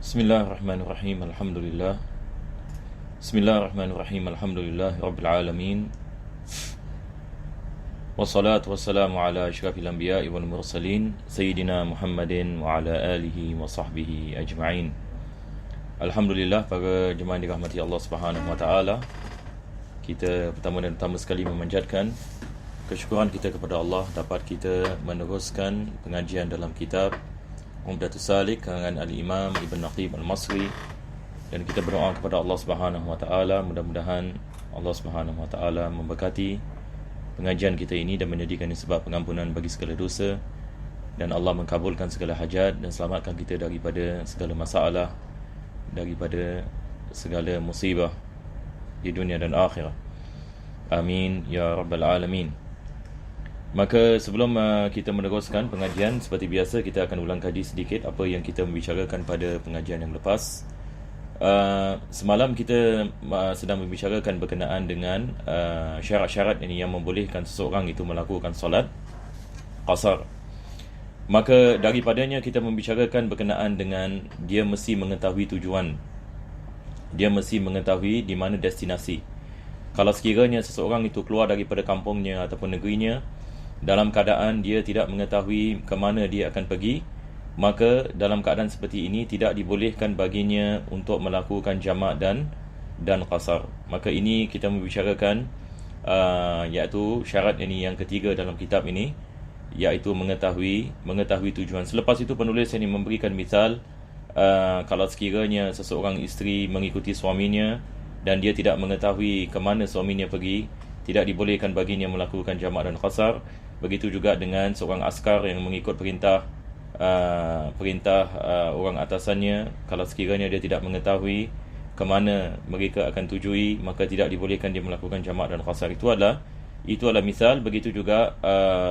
Bismillahirrahmanirrahim. Alhamdulillah. Bismillahirrahmanirrahim. Alhamdulillah rabbil alamin. Wassalatu wassalamu ala asyrafil anbiya'i wal mursalin sayyidina Muhammadin wa ala alihi wa sahbihi ajma'in. Alhamdulillah, para jemaah yang dirahmati Allah Subhanahu wa taala. Kita pertama dan utama sekali memanjatkan kesyukuran kita kepada Allah dapat kita meneruskan pengajian dalam kitab Umdatus Salik karangan Al-Imam Ibn Naqib Al-Masri, dan kita berdoa kepada Allah Subhanahu wa taala mudah-mudahan Allah Subhanahu wa taala memberkati pengajian kita ini dan menjadikan sebab pengampunan bagi segala dosa, dan Allah mengkabulkan segala hajat dan selamatkan kita daripada segala masalah, daripada segala musibah di dunia dan akhirat. Amin ya rabbal alamin. Maka sebelum kita meneruskan pengajian, seperti biasa kita akan ulang kaji sedikit apa yang kita membicarakan pada pengajian yang lepas. Semalam kita sedang membicarakan berkenaan dengan syarat-syarat ini yang membolehkan seseorang itu melakukan solat qasar. Maka daripadanya kita membicarakan berkenaan dengan dia mesti mengetahui tujuan, dia mesti mengetahui di mana destinasi. Kalau sekiranya seseorang itu keluar daripada kampungnya ataupun negerinya dalam keadaan dia tidak mengetahui ke mana dia akan pergi, maka dalam keadaan seperti ini tidak dibolehkan baginya untuk melakukan jamak dan qasar. Maka ini kita membicarakan iaitu syarat ini yang ketiga dalam kitab ini, iaitu mengetahui tujuan. Selepas itu penulis ini memberikan misal, kalau sekiranya seseorang isteri mengikuti suaminya dan dia tidak mengetahui ke mana suaminya pergi, tidak dibolehkan baginya melakukan jamak dan qasar. Begitu juga dengan seorang askar yang mengikut perintah orang atasannya, kalau sekiranya dia tidak mengetahui ke mana mereka akan tujui, maka tidak dibolehkan dia melakukan jamak dan qasar. Itu adalah misal. Begitu juga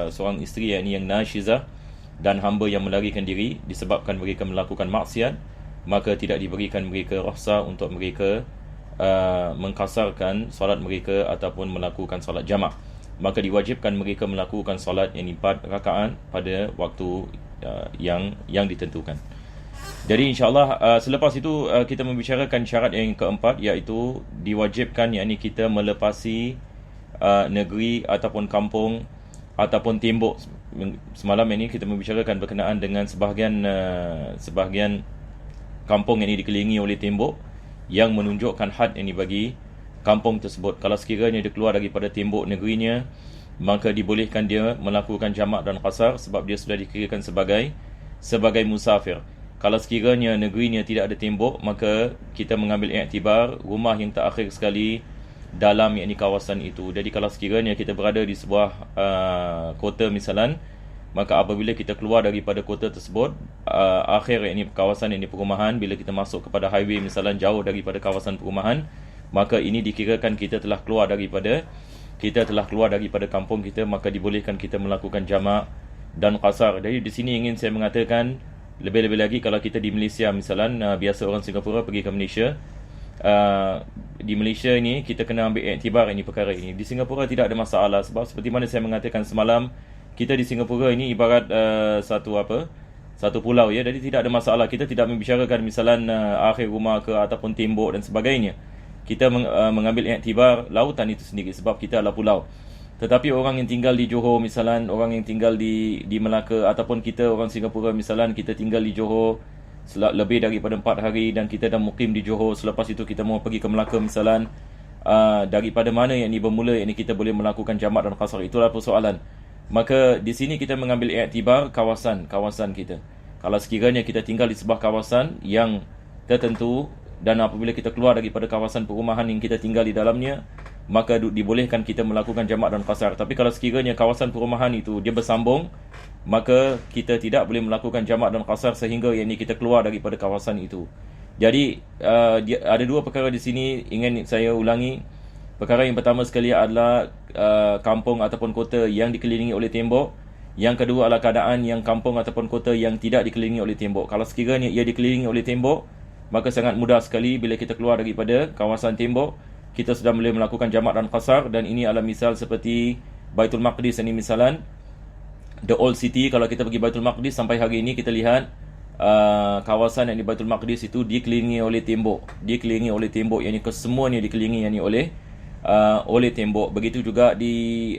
seorang isteri yang nashizah dan hamba yang melarikan diri disebabkan mereka melakukan maksiat, maka tidak diberikan mereka rukhsah untuk mereka mengkasarkan solat mereka ataupun melakukan solat jamak. Maka diwajibkan mereka melakukan solat yang 4 rakaat pada waktu yang ditentukan. Jadi insyaAllah selepas itu kita membicarakan syarat yang keempat, iaitu diwajibkan kita melepasi negeri ataupun kampung ataupun tembok. Semalam ini kita membicarakan berkenaan dengan sebahagian kampung yang dikelilingi oleh tembok yang menunjukkan had yang bagi kampung tersebut. Kalau sekiranya dia keluar daripada tembok negerinya, maka dibolehkan dia melakukan jamak dan qasar sebab dia sudah dikirakan sebagai musafir. Kalau sekiranya negerinya tidak ada tembok, maka kita mengambil iktibar rumah yang terakhir sekali dalam kawasan itu. Jadi kalau sekiranya kita berada di sebuah kota misalan, maka apabila kita keluar daripada kota tersebut, akhir kawasan perumahan, bila kita masuk kepada highway misalan jauh daripada kawasan perumahan, maka ini dikirakan kita telah keluar daripada kampung kita, maka dibolehkan kita melakukan jamak dan qasar. Jadi di sini ingin saya mengatakan, lebih-lebih lagi kalau kita di Malaysia misalan, biasa orang Singapura pergi ke Malaysia, di Malaysia ini kita kena ambil iktibar perkara ini. Di Singapura tidak ada masalah, sebab seperti mana saya mengatakan semalam, kita di Singapura ini ibarat satu pulau, ya. Jadi tidak ada masalah. Kita tidak membicarakan misalan akhir rumah ke ataupun tembok dan sebagainya. Kita mengambil iktibar lautan itu sendiri sebab kita adalah pulau. Tetapi orang yang tinggal di Johor misalan, orang yang tinggal di Melaka, ataupun kita orang Singapura misalan, kita tinggal di Johor lebih daripada 4 hari dan kita dah mukim di Johor, selepas itu kita mau pergi ke Melaka misalan, daripada mana yang bermula kita boleh melakukan jamak dan qasar, itulah persoalan. Maka di sini kita mengambil iktibar kawasan kita. Kalau sekiranya kita tinggal di sebuah kawasan yang tertentu, dan apabila kita keluar daripada kawasan perumahan yang kita tinggal di dalamnya, maka dibolehkan kita melakukan jamak dan qasar. Tapi kalau sekiranya kawasan perumahan itu dia bersambung, maka kita tidak boleh melakukan jamak dan qasar sehingga kita keluar daripada kawasan itu. Jadi ada 2 perkara di sini ingin saya ulangi. Perkara yang pertama sekali adalah kampung ataupun kota yang dikelilingi oleh tembok. Yang kedua adalah keadaan yang kampung ataupun kota yang tidak dikelilingi oleh tembok. Kalau sekiranya ia dikelilingi oleh tembok, maka sangat mudah sekali bila kita keluar daripada kawasan tembok, kita sudah boleh melakukan jamak dan qasar. Dan ini adalah misal seperti Baitul Maqdis misalan, the old city. Kalau kita pergi Baitul Maqdis sampai hari ini, kita lihat kawasan yang di Baitul Maqdis itu dikelilingi oleh tembok. Dikelilingi oleh tembok, yang ini kesemuanya dikelilingi yang ini oleh tembok. Begitu juga di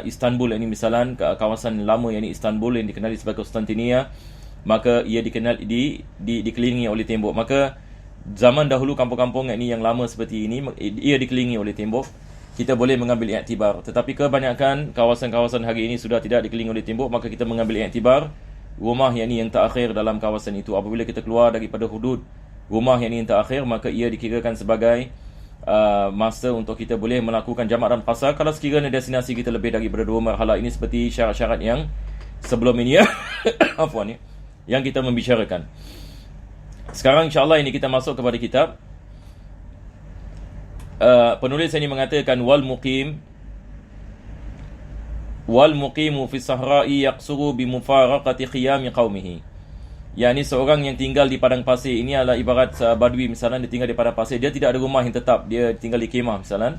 Istanbul, yang ini misalan kawasan lama yang ini Istanbul yang dikenali sebagai Konstantinia, maka ia dikelilingi oleh tembok. Maka zaman dahulu kampung-kampung yang ini yang lama seperti ini, ia dikelilingi oleh tembok. Kita boleh mengambil iktibar. Tetapi kebanyakan kawasan-kawasan hari ini sudah tidak dikelilingi oleh tembok, maka kita mengambil iktibar rumah yang ini yang terakhir dalam kawasan itu. Apabila kita keluar daripada hudud rumah yang ini yang terakhir, maka ia dikirakan sebagai masa untuk kita boleh melakukan jamak dan qasar kalau sekiranya destinasi kita lebih daripada 2 marhalah. Ini seperti syarat-syarat yang sebelum ini afwan, yang kita membicarakan. Sekarang insya-Allah ini kita masuk kepada kitab. Penulis ini mengatakan wal muqimu fi sahra'i yaqsuru bi mufaraqati qiyami qaumihi. Yani seorang yang tinggal di padang pasir, ini adalah ibarat badui misalnya, dia tinggal di padang pasir, dia tidak ada rumah yang tetap, dia tinggal di kemah misalnya.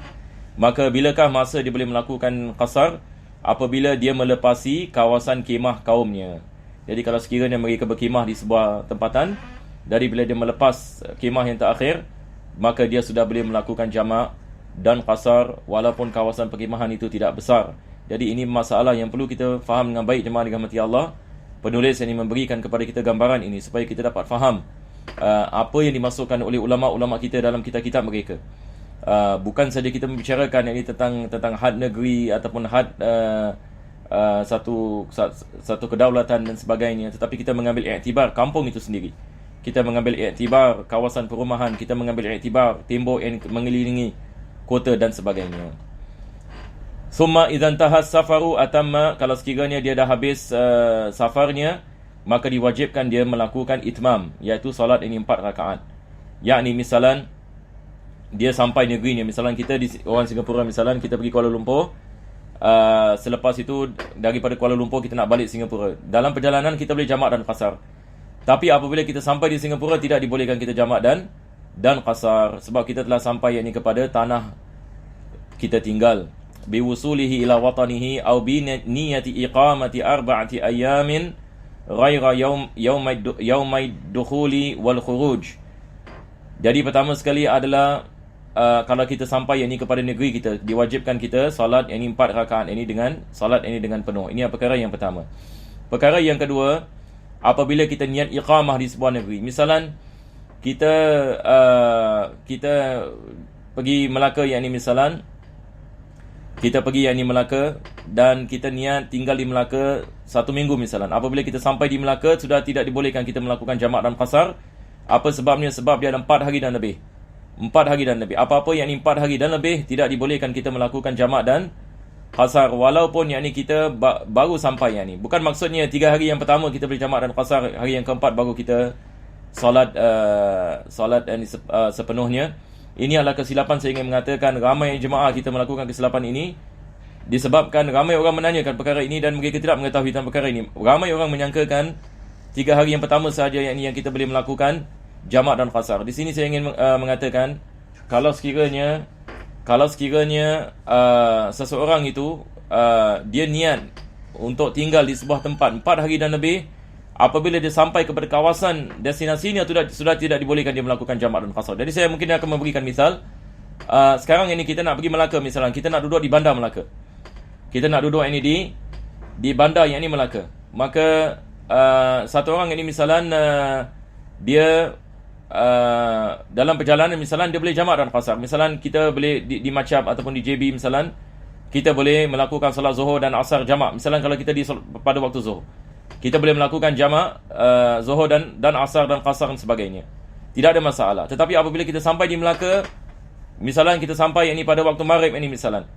Maka bilakah masa dia boleh melakukan qasar? Apabila dia melepasi kawasan kemah kaumnya. Jadi kalau sekiranya mereka berkemah di sebuah tempatan, dari bila dia melepas kemah yang terakhir, maka dia sudah boleh melakukan jamak dan qasar walaupun kawasan perkemahan itu tidak besar. Jadi ini masalah yang perlu kita faham dengan baik, jemaah dirahmati Allah. Penulis ini memberikan kepada kita gambaran ini supaya kita dapat faham apa yang dimasukkan oleh ulama-ulama kita dalam kitab-kitab mereka. Bukan saja kita membicarakan ini tentang had negeri ataupun had satu kedaulatan dan sebagainya, tetapi kita mengambil iktibar kampung itu sendiri. Kita mengambil iktibar kawasan perumahan, kita mengambil iktibar tembok yang mengelilingi kota dan sebagainya. Summa idzan tahas safaru atamma, kalau sekiranya dia dah habis safarnya, maka diwajibkan dia melakukan itmam, iaitu solat ini 4 rakaat. Yakni misalan dia sampai negerinya, misalan kita orang Singapura, misalan kita pergi Kuala Lumpur, selepas itu daripada Kuala Lumpur kita nak balik Singapura. Dalam perjalanan kita boleh jamak dan qasar. Tapi apabila kita sampai di Singapura, tidak dibolehkan kita jamak dan qasar, sebab kita telah sampai yakni kepada tanah kita tinggal. Biwusulihi ila watanihi aw bi niyati iqamati 4 ayamin ghaira yaumai dukhuli wal khuruj. Jadi pertama sekali adalah kalau kita sampai yakni kepada negeri kita, diwajibkan kita solat yakni 4 rakaat ini dengan solat ini dengan penuh. Ini perkara yang pertama. Perkara yang kedua, apabila kita niat iqamah di sebuah negeri, misalan kita pergi Melaka, yakni misalan kita pergi yakni Melaka dan kita niat tinggal di Melaka 1 minggu misalan. Apabila kita sampai di Melaka, sudah tidak dibolehkan kita melakukan jamak dan qasar. Apa sebabnya? Sebab dia ada 4 hari dan lebih. 4 hari dan lebih. Apa-apa yakni 4 hari dan lebih, tidak dibolehkan kita melakukan jamak dan qasar, walaupun yakni kita baru sampai. Yakni bukan maksudnya 3 hari yang pertama kita boleh jamak dan qasar, hari yang keempat baru kita solat sepenuhnya. Ini adalah kesilapan. Saya ingin mengatakan ramai jemaah kita melakukan kesilapan ini disebabkan ramai orang menanyakan perkara ini dan mereka tidak mengetahui tentang perkara ini. Ramai orang menyangkakan 3 hari yang pertama sahaja yang kita boleh melakukan jamak dan qasar. Di sini saya ingin mengatakan kalau sekiranya seseorang itu dia niat untuk tinggal di sebuah tempat 4 hari dan lebih, apabila dia sampai kepada kawasan destinasinya sudah tidak dibolehkan dia melakukan jamak dan qasar. Jadi saya mungkin akan memberikan misal. Sekarang ini kita nak pergi Melaka misalnya, kita nak duduk di bandar Melaka. Kita nak duduk ini di bandar yang ini Melaka. Maka satu orang ini misalnya dia dalam perjalanan misalnya dia boleh jamak dan qasar. Misalnya kita boleh di Macap ataupun di JB misalnya, kita boleh melakukan solat Zuhur dan Asar jamak. Misalnya kalau kita pada waktu Zuhur, kita boleh melakukan jamak Zuhur dan Asar dan qasar dan sebagainya. Tidak ada masalah. Tetapi apabila kita sampai di Melaka, misalnya kita sampai ini pada waktu Maghrib ini misalnya,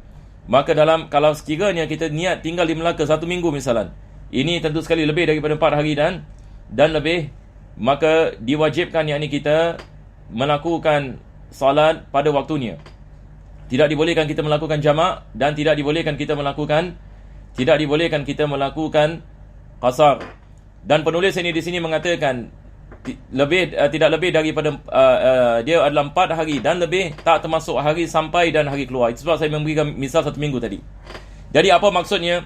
maka kalau sekiranya kita niat tinggal di Melaka 1 minggu misalnya, ini tentu sekali lebih daripada 4 hari dan lebih, maka diwajibkan yakni kita melakukan salat pada waktunya. Tidak dibolehkan kita melakukan jamak dan tidak dibolehkan kita melakukan qasar. Dan penulis ini di sini mengatakan tidak lebih daripada dia adalah 4 hari dan lebih, tak termasuk hari sampai dan hari keluar. Itu sebab saya memberikan misal 1 minggu tadi. Jadi apa maksudnya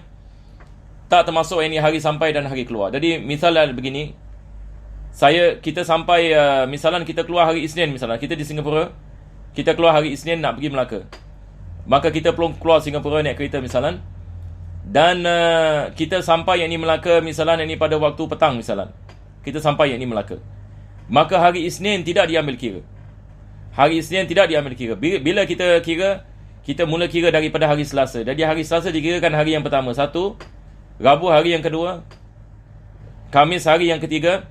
tak termasuk ini hari sampai dan hari keluar? Jadi misalnya begini, kita sampai misalnya kita keluar hari Isnin, misalnya kita di Singapura, kita keluar hari Isnin nak pergi Melaka. Maka kita belum keluar Singapura naik kereta misalnya, dan kita sampai yang ni Melaka misalnya yang ni pada waktu petang misalnya. Kita sampai yang ni Melaka. Maka hari Isnin tidak diambil kira. Hari Isnin tidak diambil kira. Bila kita kira, kita mula kira daripada hari Selasa. Jadi hari Selasa dikirakan hari yang pertama, satu, Rabu hari yang kedua, Khamis hari yang ketiga,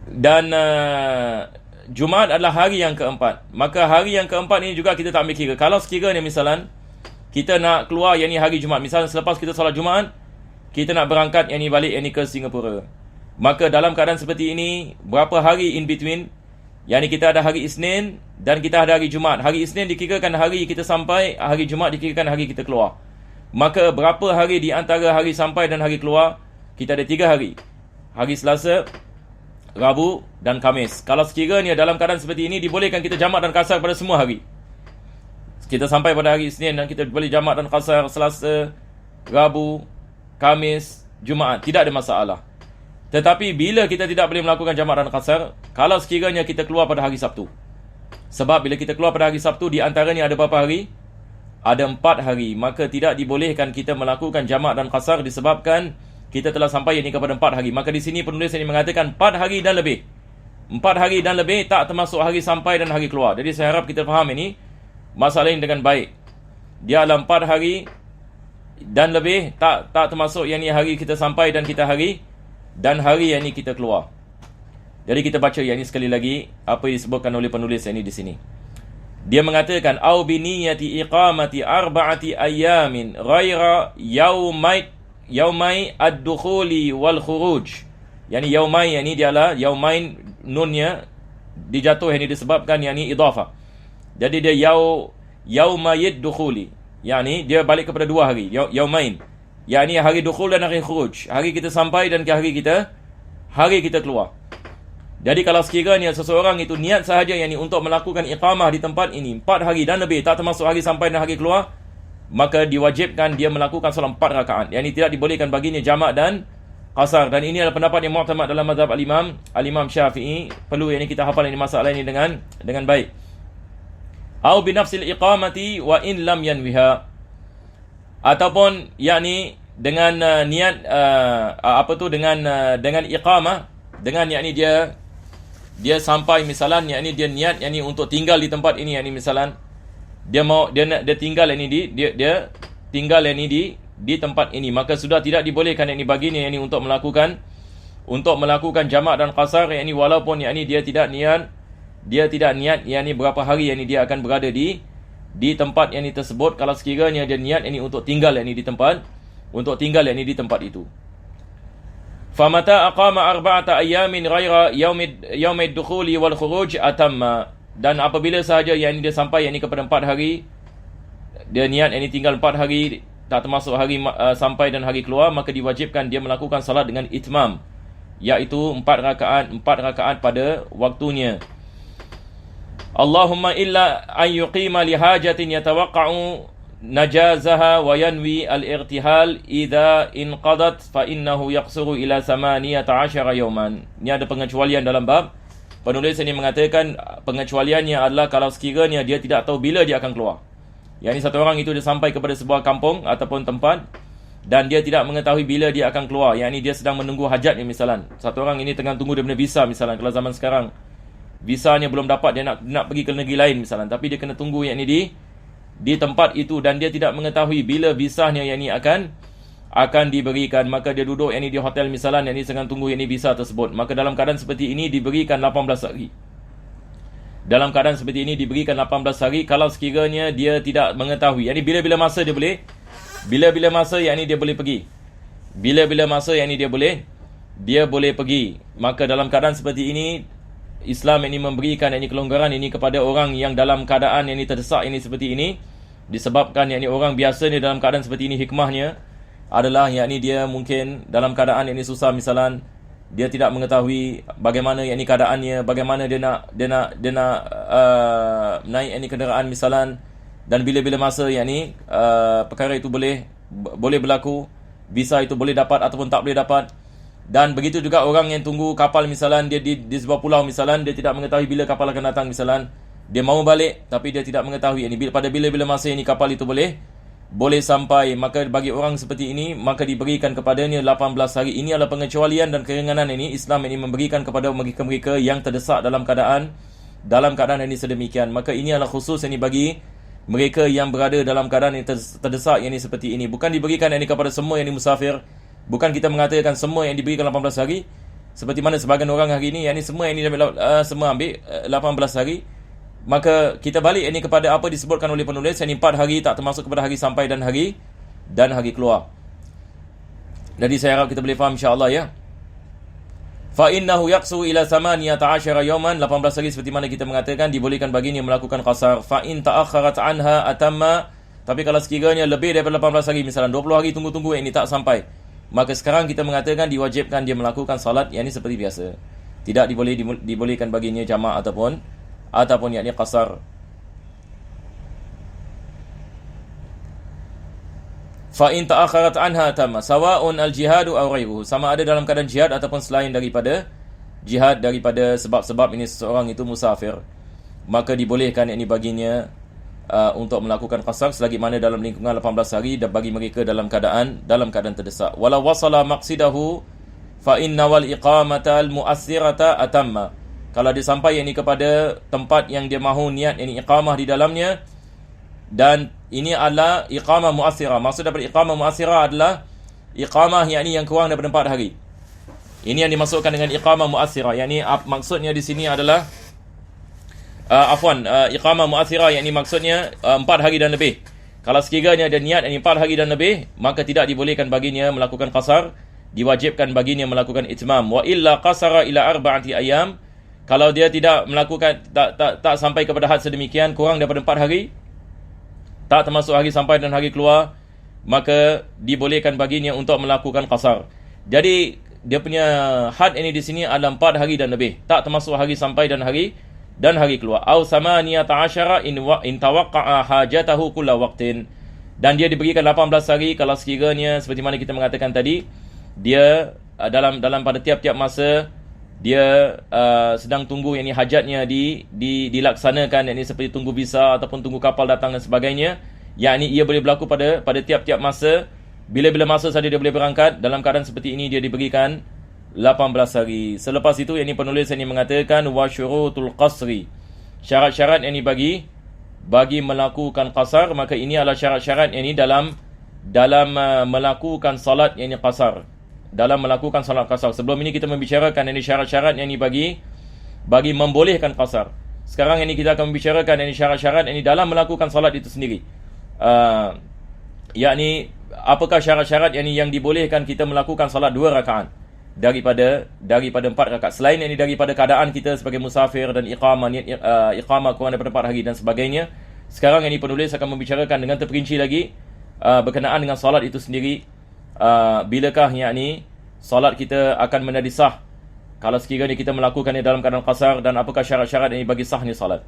dan Jumaat adalah hari yang keempat. Maka hari yang keempat ini juga kita tak ambil kira. Kalau sekiranya misalan kita nak keluar yang ni hari Jumaat, misalnya selepas kita solat Jumaat, kita nak berangkat yang ni balik yang ni ke Singapura, maka dalam keadaan seperti ini, berapa hari in between, yang ni kita ada hari Isnin dan kita ada hari Jumaat. Hari Isnin dikirakan hari kita sampai, hari Jumaat dikirakan hari kita keluar. Maka berapa hari di antara hari sampai dan hari keluar? Kita ada 3 hari. Hari Selasa, Rabu dan Khamis. Kalau sekiranya dalam keadaan seperti ini, dibolehkan kita jamak dan qasar pada semua hari. Kita sampai pada hari Isnin dan kita boleh jamak dan qasar Selasa, Rabu, Khamis, Jumaat. Tidak ada masalah. Tetapi bila kita tidak boleh melakukan jamak dan qasar, kalau sekiranya kita keluar pada hari Sabtu. Sebab bila kita keluar pada hari Sabtu, di antaranya ada berapa hari? Ada 4 hari. Maka tidak dibolehkan kita melakukan jamak dan qasar disebabkan kita telah sampai ini kepada 4 hari. Maka di sini penulis ini mengatakan 4 hari dan lebih. 4 hari dan lebih tak termasuk hari sampai dan hari keluar. Jadi saya harap kita faham ini masalah ini dengan baik. Dia adalah 4 hari dan lebih, tak termasuk yang ni hari kita sampai dan kita hari, dan hari yang ni kita keluar. Jadi kita baca yang ni sekali lagi apa yang disebutkan oleh penulis yang ni di sini. Dia mengatakan au bi niyyati iqamati arba'ati ayamin ghaira yaumai ad-dukhuli wal khuruj. Yani yaumai yang ni dia adalah yaumain, nunnya dijatuh yang ni disebabkan yang ni idhafah. Jadi dia yaumayid dukhuli. Yani dia balik kepada 2 hari, yaumain. Yani hari dukhul dan hari khuruj. Hari kita sampai dan hari kita keluar. Jadi kalau sekiranya seseorang itu niat sahaja yang ni untuk melakukan iqamah di tempat ini 4 hari dan lebih, tak termasuk hari sampai dan hari keluar, maka diwajibkan dia melakukan solat 4 rakaat. Yang ini tidak dibolehkan baginya jamak dan qasar. Dan ini adalah pendapat yang mu'tamad dalam mazhab al-Imam Syafi'i. Perlu yang ini kita hafal ini masalah ini dengan baik. Au bi nafsil iqamati wa in lam yanwiha. Ataupun yakni dengan niat dengan iqamah, dengan yakni dia sampai misalan yakni dia niat yakni untuk tinggal di tempat ini, yakni misalan dia tinggal ini dia tinggal ini di tempat ini, maka sudah tidak dibolehkan yakni baginya yakni untuk melakukan jamak dan qasar, yakni walaupun yakni dia tidak niat yakni berapa hari yakni dia akan berada di tempat yakni tersebut, kalau sekiranya dia niat yakni untuk tinggal yakni di tempat itu. Famata aqama arba'ata ayamin ghaira yaumid dukhuli wal khuruj atamma. Dan apabila sahaja yang dia sampai yang ini kepada 4 hari, dia niat yang ini tinggal 4 hari, tak termasuk hari sampai dan hari keluar, maka diwajibkan dia melakukan salat dengan itmam, iaitu 4 rakaat pada waktunya. Allahumma illa an yuqima li hajatin yatawaqqa'u najazaha wa yanwi al-irtihal idza inqadat fa innahu yaqsuru ila 18 yawman. Ini ada pengecualian dalam bab. Penulis ini mengatakan pengecualiannya adalah kalau sekiranya dia tidak tahu bila dia akan keluar. Yang ini satu orang itu dia sampai kepada sebuah kampung ataupun tempat dan dia tidak mengetahui bila dia akan keluar. Yang ini dia sedang menunggu hajatnya misalan. Satu orang ini tengah tunggu dia punya visa misalan. Kalau zaman sekarang visanya belum dapat, dia nak pergi ke negeri lain misalan, tapi dia kena tunggu yang ini di tempat itu dan dia tidak mengetahui bila visanya yang ini akan diberikan, maka dia duduk yang ini di hotel misalan, yang ini sedang tunggu yang ini visa tersebut. Maka dalam keadaan seperti ini diberikan 18 hari. Dalam keadaan seperti ini diberikan 18 hari kalau sekiranya dia tidak mengetahui. Yang ini bila-bila masa dia boleh, bila-bila masa yang ini dia boleh pergi. Bila-bila masa yang ini dia boleh pergi. Maka dalam keadaan seperti ini Islam ini memberikan ini kelonggaran ini kepada orang yang dalam keadaan yang ini terdesak ini seperti ini, disebabkan yang ini orang biasa ni dalam keadaan seperti ini, hikmahnya adalah yang ini dia mungkin dalam keadaan yang ini susah misalan, dia tidak mengetahui bagaimana yang ini keadaannya, bagaimana dia nak naik ini kenderaan misalan, dan bila-bila masa yang ini perkara itu boleh berlaku, visa itu boleh dapat ataupun tak boleh dapat. Dan begitu juga orang yang tunggu kapal, misalnya dia di sebuah pulau, misalnya dia tidak mengetahui bila kapal akan datang, misalnya dia mahu balik tapi dia tidak mengetahui ini pada bila masa ini kapal itu boleh sampai. Maka bagi orang seperti ini, maka diberikan kepadanya 18 hari. Ini adalah pengecualian dan keringanan ini Islam ini memberikan kepada mereka-mereka yang terdesak dalam keadaan ini sedemikian. Maka ini adalah khusus ini bagi mereka yang berada dalam keadaan yang terdesak yang ini seperti ini. Bukan diberikan ini kepada semua yang ini musafir. Bukan kita mengatakan semua yang diberikan 18 hari seperti mana sebagian orang hari ini, yang ini semua yang ini semua ambil 18 hari. Maka kita balik ini kepada apa disebutkan oleh penulis, yang 4 hari tak termasuk kepada hari sampai dan hari keluar. Jadi saya harap kita boleh faham insya-Allah ya. Fa innahu yaqsu ila 18 yawman, 18 hari seperti mana kita mengatakan dibolehkan baginya melakukan qasar. Fa in ta'akhkharat anha atamma, tapi kalau sekiranya lebih daripada 18 hari, misalnya 20 hari tunggu yang ini tak sampai, maka sekarang kita mengatakan diwajibkan dia melakukan salat yang ini seperti biasa. Tidak dibolehkan baginya jamak ataupun yakni qasar. Fa in ta'akhkharat anha tamma sawa'un al-jihadu aw ghairuhu, sama ada dalam keadaan jihad ataupun selain daripada jihad, daripada sebab-sebab ini seseorang itu musafir, maka dibolehkan yakni baginya untuk melakukan qasar selagi mana dalam lingkungan 18 hari dan bagi mereka dalam keadaan terdesak. Walau wasala maqsidahu fa inna wal iqamatal mu'assirata atamma, kalau dia sampai ini kepada tempat yang dia mahu niat ini iqamah di dalamnya, dan ini adalah iqamah mu'assirah. Maksud daripada iqamah mu'assirah adalah iqamah yang kurang daripada 4 hari. Ini yang dimasukkan dengan iqamah mu'assirah. Yakni maksudnya di sini adalah iqamah mu'assirah, yakni maksudnya 4 hari dan lebih. Kalau sekiranya ada niat ini 4 hari dan lebih, maka tidak dibolehkan baginya melakukan qasar, diwajibkan baginya melakukan itmam. Wa illa qasara ila 4 ayyam, kalau dia tidak melakukan tak sampai kepada had sedemikian, kurang daripada 4 hari, tak termasuk hari sampai dan hari keluar, maka dibolehkan baginya untuk melakukan qasar. Jadi dia punya had ini di sini adalah 4 hari dan lebih, tak termasuk hari sampai dan hari keluar. Au 18 in tawaqqa'a hajatahu kulla waqtin, dan dia diberikan 18 hari kalau sekiranya seperti mana kita mengatakan tadi, dia dalam pada tiap-tiap masa dia sedang tunggu yakni hajatnya dilaksanakan, yakni seperti tunggu visa ataupun tunggu kapal datang dan sebagainya. Yakni ia boleh berlaku pada tiap-tiap masa, bila-bila masa saja dia boleh berangkat. Dalam keadaan seperti ini dia diberikan 18 hari. Selepas itu yakni penulis ini mengatakan wa syurutul qasri, syarat-syarat yakni bagi melakukan qasar. Maka ini adalah syarat-syarat yakni dalam melakukan salat yakni qasar. Dalam melakukan salat qasar. Sebelum ini kita membicarakan ini syarat-syarat yang ini bagi membolehkan qasar. Sekarang ini kita akan membicarakan ini syarat-syarat ini dalam melakukan salat itu sendiri. Yakni apakah syarat-syarat yang dibolehkan kita melakukan salat 2 rakaat daripada 4 rakaat. Selain ini daripada keadaan kita sebagai musafir dan iqamah kurang daripada 4 hari dan sebagainya. Sekarang ini penulis akan membicarakan dengan terperinci lagi berkenaan dengan salat itu sendiri. Bilakah yakni salat kita akan menjadi sah kalau sekiranya kita melakukannya dalam keadaan qasar, dan apakah syarat-syarat ini bagi sahnya salat.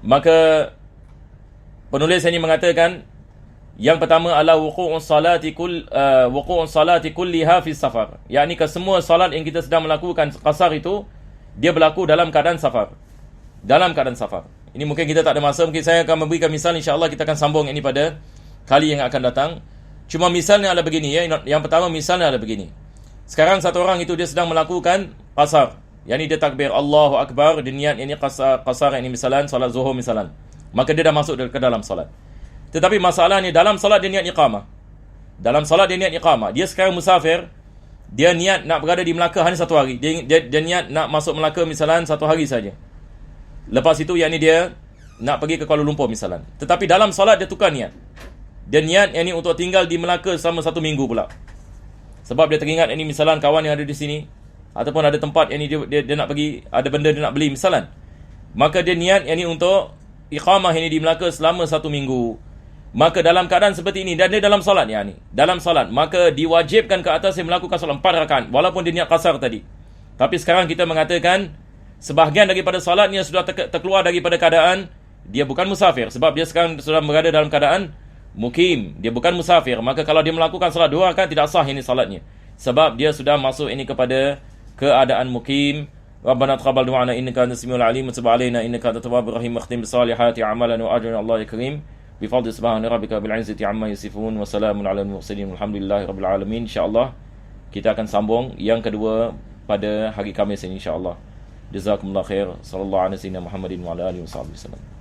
Maka penulis ini mengatakan yang pertama adalah wuqu'us salati kulliha fi safar, yakni kesemua salat yang kita sedang melakukan qasar itu dia berlaku dalam keadaan safar. Ini mungkin kita tak ada masa, mungkin saya akan memberikan misal, insya-Allah kita akan sambung ini pada kali yang akan datang. Cuma misalnya adalah begini ya. Yang pertama misalnya adalah begini. Sekarang satu orang itu dia sedang melakukan qasar, yakni dia takbir Allahu Akbar, dia niat ini qasar ini misalnya salat zuhur misalnya. Maka dia dah masuk ke dalam salat. Tetapi masalahnya dalam salat dia niat iqamah. Dia sekarang musafir, dia niat nak berada di Melaka hanya 1 hari. Dia niat nak masuk Melaka misalnya 1 hari saja. Lepas itu yakni dia nak pergi ke Kuala Lumpur misalnya. Tetapi dalam salat dia tukar niat. Dia niat yang ni untuk tinggal di Melaka selama 1 minggu pula. Sebab dia teringat ini misalnya kawan yang ada di sini, ataupun ada tempat yang ni dia nak pergi, ada benda dia nak beli misalnya. Maka dia niat yang ni untuk iqamah ini di Melaka selama 1 minggu. Maka dalam keadaan seperti ini, dan dia dalam salat dalam salat, maka diwajibkan ke atas dia melakukan salat 4 rakaat walaupun dia niat qasar tadi. Tapi sekarang kita mengatakan sebahagian daripada salatnya sudah terkeluar daripada keadaan dia bukan musafir, sebab dia sekarang sudah berada dalam keadaan mukim, dia bukan musafir. Maka kalau dia melakukan salat 2 rakaat tidak sah ini salatnya. sebab dia sudah masuk ini kepada keadaan mukim. Rabbana taqabbal du'ana innaka antas samiul alim wa tub 'alaina innaka antat tawwabur rahim wakhtim bisolihati a'malana wa ajrina Allah ya karim bifadli subhana rabbika bil 'izzati amma yasifun wa salamun 'alal mursalin walhamdulillahi rabbil alamin. Insyaallah kita akan sambung yang kedua pada hari Khamis ini insyaallah. Jazakumullah khair. Sallallahu alaihi wasallam Muhammadin wa ala alihi wasallam.